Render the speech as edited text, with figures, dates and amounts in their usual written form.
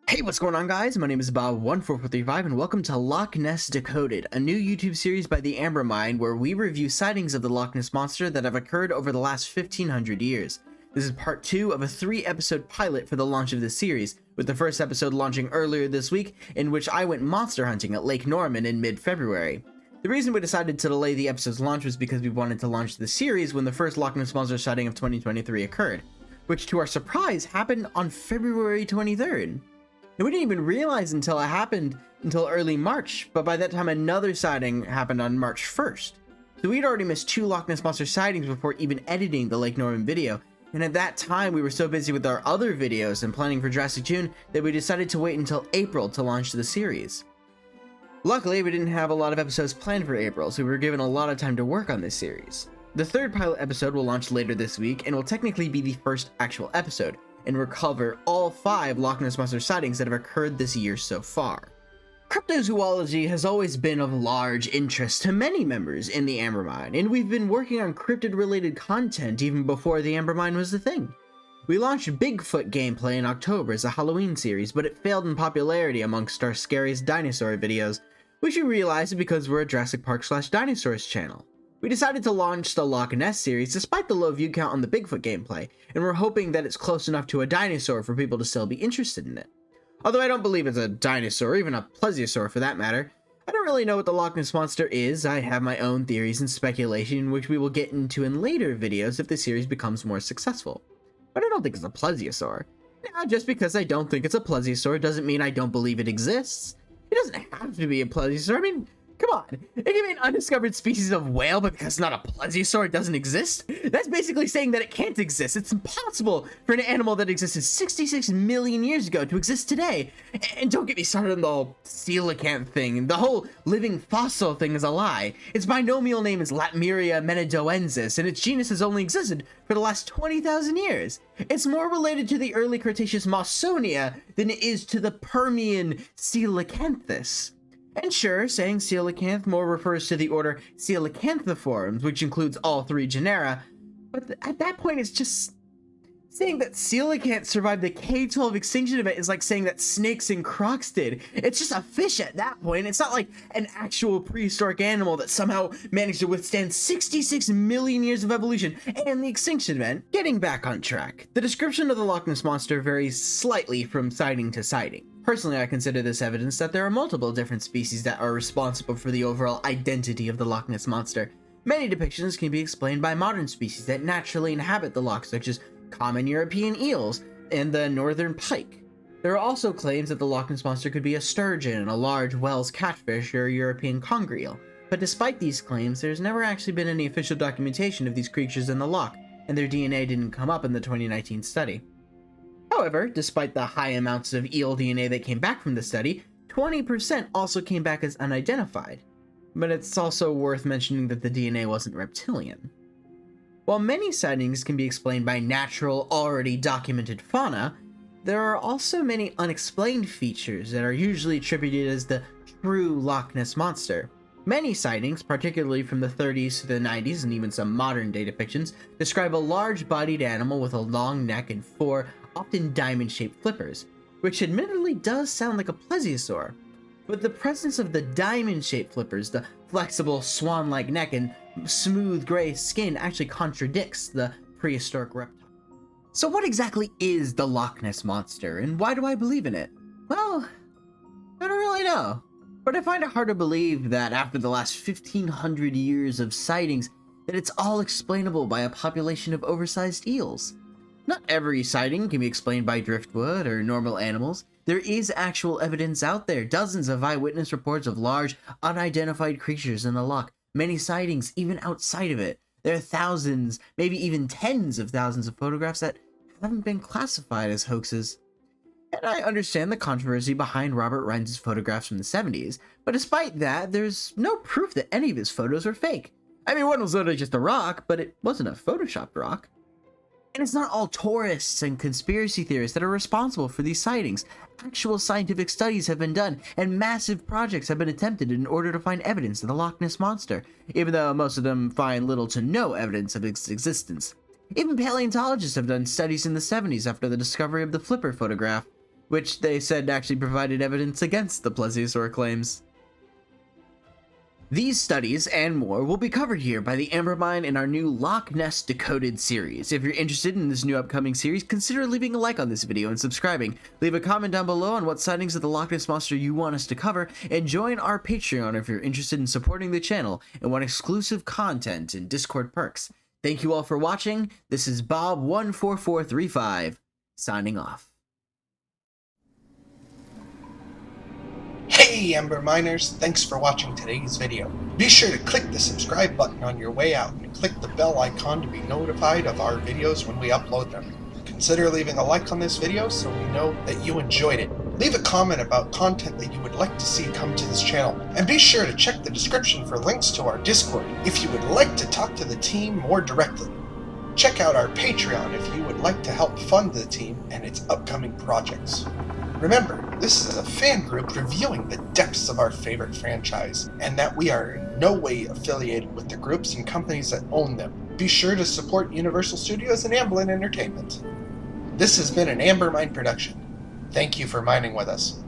Hey, what's going on, guys? My name is Bob14435 and welcome to Loch Ness Decoded, a new YouTube series by the Amber Mind where we review sightings of the Loch Ness Monster that have occurred over the last 1500 years. This is part 2 of a 3-episode pilot for the launch of this series, with the first episode launching earlier this week, in which I went monster hunting at Lake Norman in mid-February. The reason we decided to delay the episode's launch was because we wanted to launch the series when the first Loch Ness Monster sighting of 2023 occurred, which to our surprise happened on February 23rd. And we didn't even realize until it happened until early March, but by that time another sighting happened on March 1st. So we'd already missed 2 Loch Ness Monster sightings before even editing the Lake Norman video, and at that time we were so busy with our other videos and planning for Jurassic June that we decided to wait until April to launch the series. Luckily, we didn't have a lot of episodes planned for April, so we were given a lot of time to work on this series. The third pilot episode will launch later this week and will technically be the first actual episode, and recover all 5 Loch Ness Monster sightings that have occurred this year so far. Cryptozoology has always been of large interest to many members in the Amber Mind, and we've been working on cryptid-related content even before the Amber Mind was a thing. We launched Bigfoot gameplay in October as a Halloween series, but it failed in popularity amongst our scariest dinosaur videos, which we realized because we're a Jurassic Park/Dinosaurs channel. We decided to launch the Loch Ness series despite the low view count on the Bigfoot gameplay, and we're hoping that it's close enough to a dinosaur for people to still be interested in it. Although I don't believe it's a dinosaur, or even a plesiosaur for that matter. I don't really know what the Loch Ness Monster is. I have my own theories and speculation, which we will get into in later videos if the series becomes more successful. But I don't think it's a plesiosaur. Now, just because I don't think it's a plesiosaur doesn't mean I don't believe it exists. It doesn't have to be a plesiosaur. I mean, come on, it can be an undiscovered species of whale, but because it's not a plesiosaur, it doesn't exist? That's basically saying that it can't exist. It's impossible for an animal that existed 66 million years ago to exist today. And don't get me started on the whole coelacanth thing. The whole living fossil thing is a lie. Its binomial name is Latmeria menadoensis, and its genus has only existed for the last 20,000 years. It's more related to the early Cretaceous Mawsonia than it is to the Permian coelacanthus. And sure, saying coelacanth more refers to the order Coelacanthiformes, which includes all 3 genera, but at that point it's just saying that coelacanth survived the K-12 extinction event is like saying that snakes and crocs did. It's just a fish at that point. It's not like an actual prehistoric animal that somehow managed to withstand 66 million years of evolution and the extinction event. Getting back on track, the description of the Loch Ness Monster varies slightly from sighting to sighting. Personally, I consider this evidence that there are multiple different species that are responsible for the overall identity of the Loch Ness Monster. Many depictions can be explained by modern species that naturally inhabit the loch, such as common European eels and the northern pike. There are also claims that the Loch Ness Monster could be a sturgeon, a large Wells catfish, or a European conger eel. But despite these claims, there's never actually been any official documentation of these creatures in the loch, and their DNA didn't come up in the 2019 study. However, despite the high amounts of eel DNA that came back from the study, 20% also came back as unidentified. But it's also worth mentioning that the DNA wasn't reptilian. While many sightings can be explained by natural, already documented fauna, there are also many unexplained features that are usually attributed as the true Loch Ness Monster. Many sightings, particularly from the 30s to the 90s and even some modern-day depictions, describe a large-bodied animal with a long neck and 4 often diamond-shaped flippers, which admittedly does sound like a plesiosaur. But the presence of the diamond-shaped flippers, the flexible swan-like neck, and smooth gray skin actually contradicts the prehistoric reptile. So what exactly is the Loch Ness Monster, and why do I believe in it? Well, I don't really know. But I find it hard to believe that after the last 1500 years of sightings, that it's all explainable by a population of oversized eels. Not every sighting can be explained by driftwood or normal animals. There is actual evidence out there, dozens of eyewitness reports of large, unidentified creatures in the loch, many sightings even outside of it. There are thousands, maybe even tens of thousands of photographs that haven't been classified as hoaxes. And I understand the controversy behind Robert Rhines's photographs from the 70s, but despite that, there's no proof that any of his photos are fake. I mean, one was literally just a rock, but it wasn't a photoshopped rock. And it's not all tourists and conspiracy theorists that are responsible for these sightings. Actual scientific studies have been done, and massive projects have been attempted in order to find evidence of the Loch Ness Monster, even though most of them find little to no evidence of its existence. Even paleontologists have done studies in the 70s after the discovery of the flipper photograph. which they said actually provided evidence against the plesiosaur claims. These studies and more will be covered here by the Amber Mine in our new Loch Ness Decoded series. If you're interested in this new upcoming series, consider leaving a like on this video and subscribing. Leave a comment down below on what sightings of the Loch Ness Monster you want us to cover, and join our Patreon if you're interested in supporting the channel and want exclusive content and Discord perks. Thank you all for watching. This is Bob14435, signing off. Hey Ember Miners, thanks for watching today's video. Be sure to click the subscribe button on your way out and click the bell icon to be notified of our videos when we upload them. Consider leaving a like on this video so we know that you enjoyed it. Leave a comment about content that you would like to see come to this channel, and be sure to check the description for links to our Discord if you would like to talk to the team more directly. Check out our Patreon if you would like to help fund the team and its upcoming projects. Remember, this is a fan group reviewing the depths of our favorite franchise, and that we are in no way affiliated with the groups and companies that own them. Be sure to support Universal Studios and Amblin Entertainment. This has been an Amber Mine production. Thank you for mining with us.